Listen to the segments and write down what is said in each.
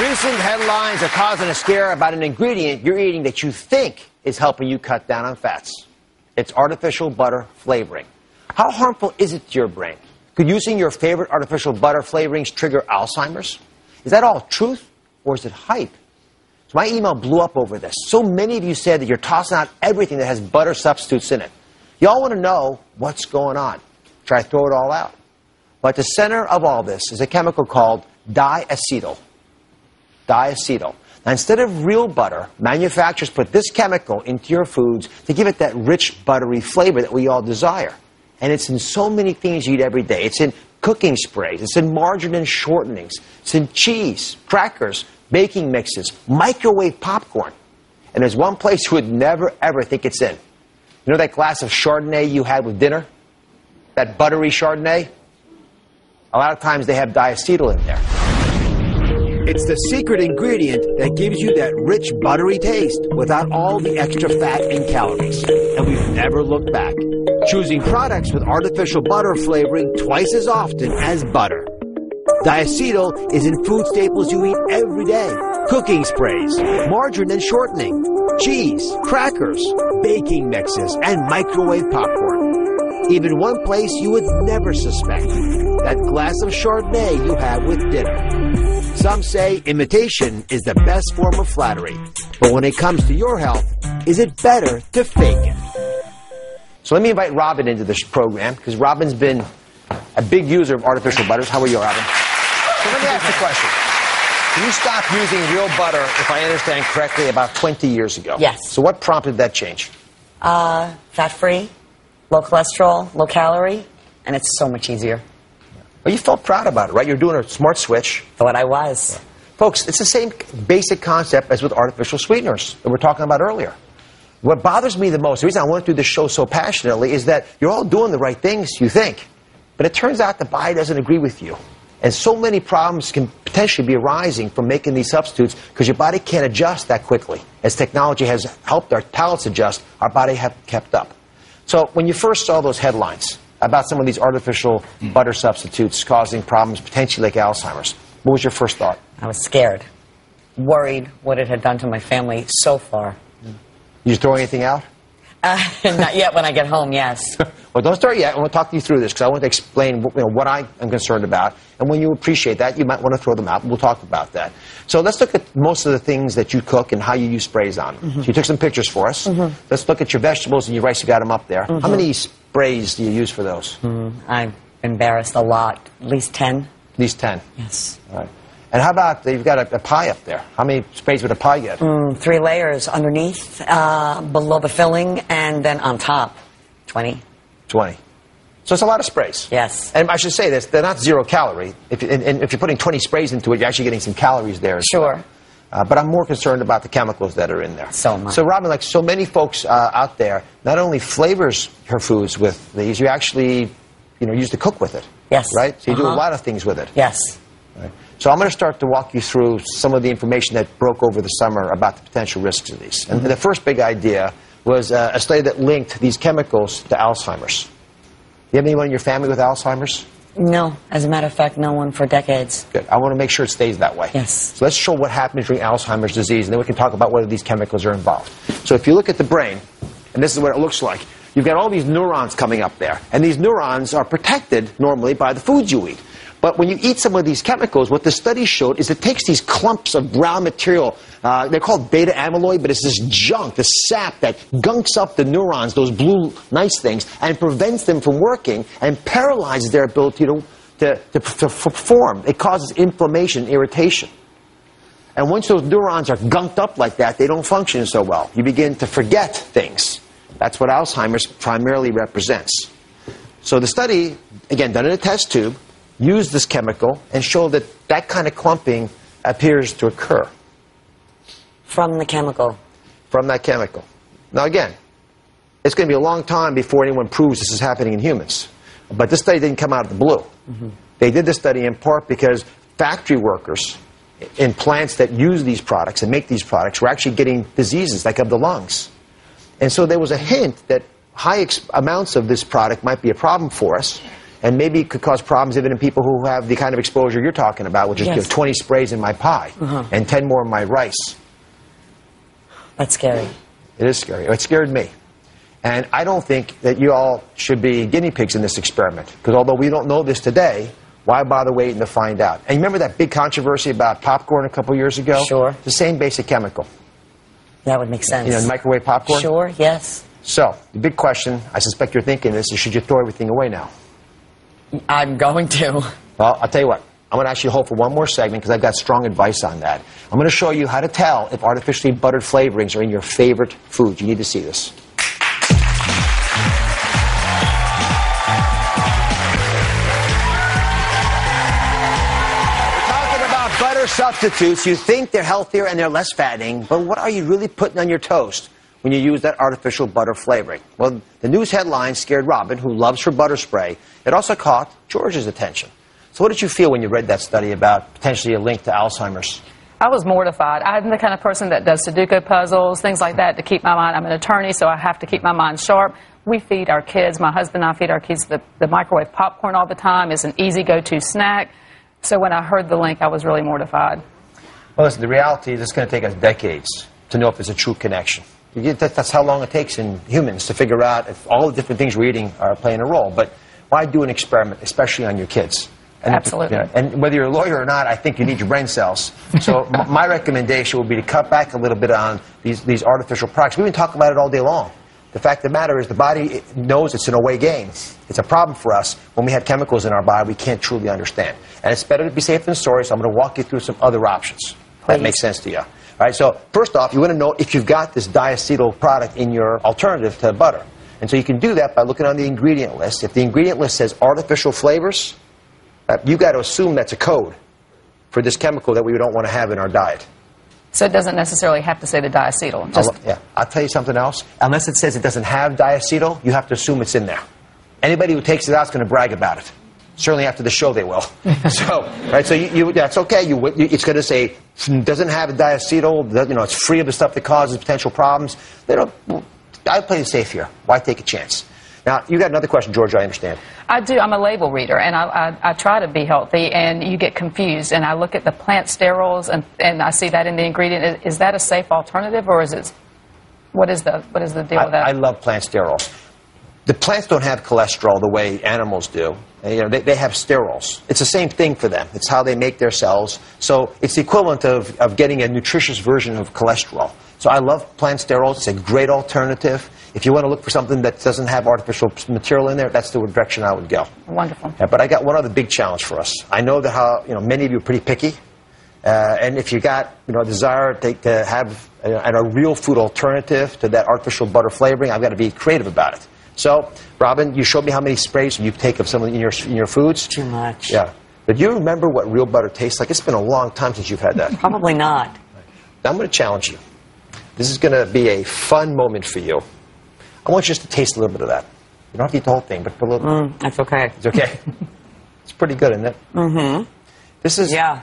Recent headlines are causing a scare about an ingredient you're eating that you think is helping you cut down on fats. It's artificial butter flavoring. How harmful is it to your brain? Could using your favorite artificial butter flavorings trigger Alzheimer's? Is that all truth, or is it hype? So my email blew up over this. So many of you said that you're tossing out everything that has butter substitutes in it. You all want to know what's going on. Try to throw it all out. But at the center of all this is a chemical called diacetyl. Diacetyl. Now, instead of real butter, manufacturers put this chemical into your foods to give it that rich, buttery flavor that we all desire. And it's in so many things you eat every day. It's in cooking sprays. It's in margarine shortenings. It's in cheese, crackers, baking mixes, microwave popcorn. And there's one place you would never, ever think it's in. You know that glass of Chardonnay you had with dinner? That buttery Chardonnay? A lot of times they have diacetyl in there. It's the secret ingredient that gives you that rich, buttery taste without all the extra fat and calories. And we've never looked back, choosing products with artificial butter flavoring twice as often as butter. Diacetyl is in food staples you eat every day. Cooking sprays, margarine and shortening, cheese, crackers, baking mixes, and microwave popcorn. Even one place you would never suspect, that glass of Chardonnay you have with dinner. Some say imitation is the best form of flattery. But when it comes to your health, is it better to fake it? So let me invite Robin into this program, because Robin's been a big user of artificial butters. How are you, Robin? So let me ask you a question. You stopped using real butter, if I understand correctly, about 20 years ago. Yes. So what prompted that change? Fat-free, low cholesterol, low calorie, and it's so much easier. Well, you felt proud about it, right? You're doing a smart switch. Thought I was. Yeah. Folks, it's the same basic concept as with artificial sweeteners that we were talking about earlier. What bothers me the most, the reason I want to do this show so passionately, is that you're all doing the right things, you think. But it turns out the body doesn't agree with you. And so many problems can potentially be arising from making these substitutes because your body can't adjust that quickly. As technology has helped our palates adjust, our body have kept up. So when you first saw those headlines about some of these artificial butter substitutes causing problems potentially like Alzheimer's, what was your first thought? I was scared, worried what it had done to my family so far. You throw anything out? Not yet. When I get home, yes. Well, don't start yet. I want to talk you through this because I want to explain what I am concerned about. And when you appreciate that, you might want to throw them out. We'll talk about that. So let's look at most of the things that you cook and how you use sprays on them. So you took some pictures for us. Let's look at your vegetables and your rice. You got them up there. How many sprays do you use for those? I'm embarrassed a lot. At least 10. At least 10? Yes. All right. And how about, you've got a pie up there. How many sprays would a pie get? 3 layers underneath, below the filling, and then on top. 20. 20. So it's a lot of sprays. Yes. And I should say this, they're not 0 calorie. If you're putting 20 sprays into it, you're actually getting some calories there as well. But I'm more concerned about the chemicals that are in there. So much. So Robin, like so many folks out there, not only flavors her foods with these, you actually use to cook with it. Yes. Right? So you do a lot of things with it. Yes. Right. So I'm going to start to walk you through some of the information that broke over the summer about the potential risks of these. And the first big idea was a study that linked these chemicals to Alzheimer's. Do you have anyone in your family with Alzheimer's? No. As a matter of fact, no one for decades. Good. I want to make sure it stays that way. Yes. So let's show what happens during Alzheimer's disease, and then we can talk about whether these chemicals are involved. So if you look at the brain, and this is what it looks like, you've got all these neurons coming up there. And these neurons are protected normally by the foods you eat. But when you eat some of these chemicals, what the study showed is it takes these clumps of brown material. They're called beta amyloid, but it's this junk, this sap that gunks up the neurons, those blue nice things, and prevents them from working and paralyzes their ability to perform. It causes inflammation, irritation. And once those neurons are gunked up like that, they don't function so well. You begin to forget things. That's what Alzheimer's primarily represents. So the study, again, done in a test tube, used this chemical and showed that that kind of clumping appears to occur. From the chemical? From that chemical. Now again, it's going to be a long time before anyone proves this is happening in humans. But this study didn't come out of the blue. They did this study in part because factory workers in plants that use these products and make these products were actually getting diseases like of the lungs. And so there was a hint that high amounts of this product might be a problem for us. And maybe it could cause problems even in people who have the kind of exposure you're talking about, which is Yes. 20 sprays in my pie and 10 more in my rice. That's scary. It is scary. It scared me. And I don't think that you all should be guinea pigs in this experiment. Because although we don't know this today, why bother waiting to find out? And you remember that big controversy about popcorn a couple years ago? Sure. The same basic chemical. That would make sense. You know, microwave popcorn? Sure, yes. So, the big question, I suspect you're thinking is should you throw everything away now? I'm going to. Well, I'll tell you what. I'm going to actually hold for one more segment because I've got strong advice on that. I'm going to show you how to tell if artificially buttered flavorings are in your favorite foods. You need to see this. Butter substitutes, you think they're healthier and they're less fattening, but what are you really putting on your toast when you use that artificial butter flavoring? Well, the news headline scared Robin, who loves her butter spray. It also caught George's attention. So what did you feel when you read that study about potentially a link to Alzheimer's? I was mortified. I'm the kind of person that does Sudoku puzzles, things like that, to keep my mind. I'm an attorney, so I have to keep my mind sharp. We feed our kids, my husband and I feed our kids the microwave popcorn all the time. It's an easy go-to snack. So when I heard the link, I was really mortified. Well, listen, the reality is it's going to take us decades to know if there's a true connection. That's how long it takes in humans to figure out if all the different things we're eating are playing a role. But why do an experiment, especially on your kids? And, Absolutely. You know, and whether you're a lawyer or not, I think you need your brain cells. So my recommendation would be to cut back a little bit on these artificial products. We can talk about it all day long. The fact of the matter is the body knows it's an away game. It's a problem for us when we have chemicals in our body we can't truly understand. And it's better to be safe than sorry, so I'm going to walk you through some other options. That makes sense to you. All right, so first off, you want to know if you've got this diacetyl product in your alternative to butter. And so you can do that by looking on the ingredient list. If the ingredient list says artificial flavors, you've got to assume that's a code for this chemical that we don't want to have in our diet. So it doesn't necessarily have to say the diacetyl. I'll tell you something else. Unless it says it doesn't have diacetyl, you have to assume it's in there. Anybody who takes it out is going to brag about it. Certainly after the show they will. So that's okay. It's going to say doesn't have a diacetyl. You know, it's free of the stuff that causes potential problems. I'd play it safe here. Why take a chance? Now, you got another question, George, I understand. I do. I'm a label reader, and I try to be healthy, and you get confused. And I look at the plant sterols, and I see that in the ingredient. Is that a safe alternative, or is it? What is the deal with that? I love plant sterols. The plants don't have cholesterol the way animals do. You know, they have sterols. It's the same thing for them. It's how they make their cells. So it's the equivalent of getting a nutritious version of cholesterol. So I love plant sterols. It's a great alternative. If you want to look for something that doesn't have artificial material in there, that's the direction I would go. Wonderful. Yeah, but I got one other big challenge for us. I know that many of you are pretty picky, and if you got a desire to have a real food alternative to that artificial butter flavoring, I've got to be creative about it. So, Robin, you showed me how many sprays you take of some in your foods. Too much. Yeah. But do you remember what real butter tastes like? It's been a long time since you've had that. Probably not. Now I'm going to challenge you. This is going to be a fun moment for you. I want you just to taste a little bit of that. You don't have to eat the whole thing, but put a little. That's okay. It's okay. It's pretty good, isn't it? Mm-hmm. This is yeah.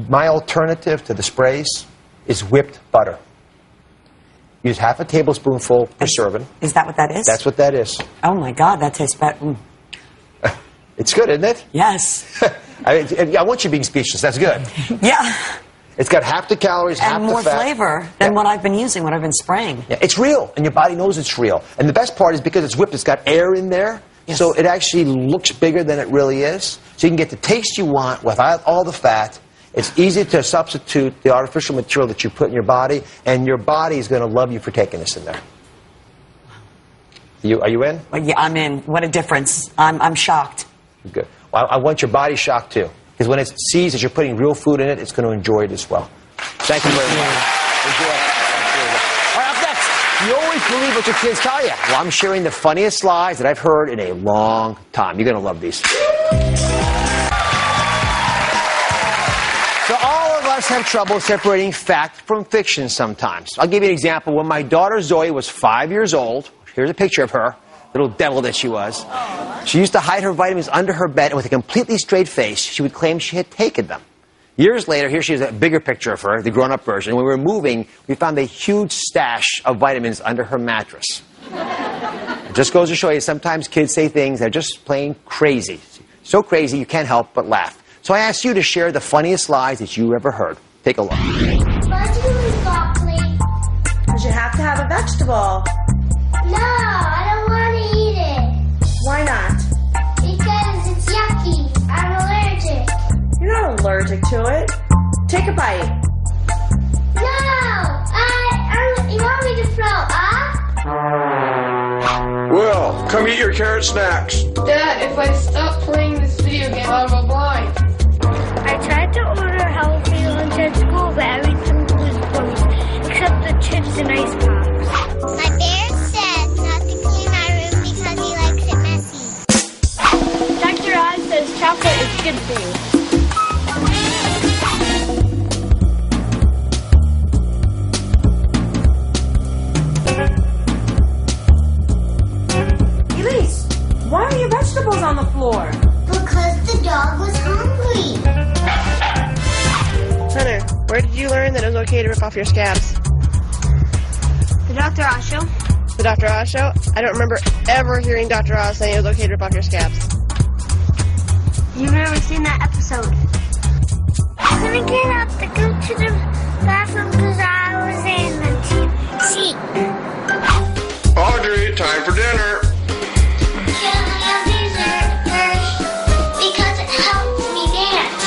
My alternative to the sprays is whipped butter. Use half a tablespoonful per serving. Is that what that is? That's what that is. Oh my God, that tastes better. It's good, isn't it? Yes. I want you being speechless. That's good. Yeah. It's got half the calories, half the fat. And more flavor than what I've been using, what I've been spraying. Yeah, it's real, and your body knows it's real. And the best part is because it's whipped, it's got air in there, so it actually looks bigger than it really is. So you can get the taste you want without all the fat. It's easy to substitute the artificial material that you put in your body, and your body is going to love you for taking this in there. Are you in? Well, yeah, I'm in. What a difference. I'm shocked. Good. Well, I want your body shocked, too. Because when it sees that you're putting real food in it, it's going to enjoy it as well. Thank you very much. Enjoy. All right, up next, you always believe what your kids tell you. Well, I'm sharing the funniest lies that I've heard in a long time. You're going to love these. So all of us have trouble separating fact from fiction sometimes. I'll give you an example. When my daughter Zoe was 5 years old, here's a picture of her. Little devil that she was. She used to hide her vitamins under her bed, and with a completely straight face, she would claim she had taken them. Years later, here she is, a bigger picture of her, the grown-up version. When we were moving, we found a huge stash of vitamins under her mattress. Just goes to show you, sometimes kids say things that are just plain crazy. So crazy you can't help but laugh. So I asked you to share the funniest lies that you ever heard. Take a look. Because you have to have a vegetable. No, I don't want to eat it. Why not? Because it's yucky. I'm allergic. You're not allergic to it. Take a bite. No, you want me to throw up? Well, come eat your carrot snacks. Dad, if I stop playing this video game, I'll go blind. I tried to order healthy lunch at school, but everything was gross, except the chips and ice pops. My bear said not to clean my room because he likes it messy. Dr. Oz says chocolate is good for you. Elise, why are your vegetables on the floor? Because the dog was hungry. Hunter, where did you learn that it was okay to rip off your scabs? The Dr. Oz show? The Dr. Oz show? I don't remember ever hearing Dr. Oz saying it was okay to rip off your scabs. You've never seen that episode. I'm gonna get up to go to the bathroom because I was in the seat. Audrey, time for dinner. Can I have dessert first? Because it helps me dance.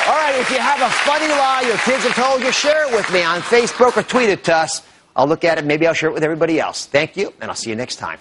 All right, if you have a funny lie your kids have told you, share it with me on Facebook or tweet it to us. I'll look at it. Maybe I'll share it with everybody else. Thank you, and I'll see you next time.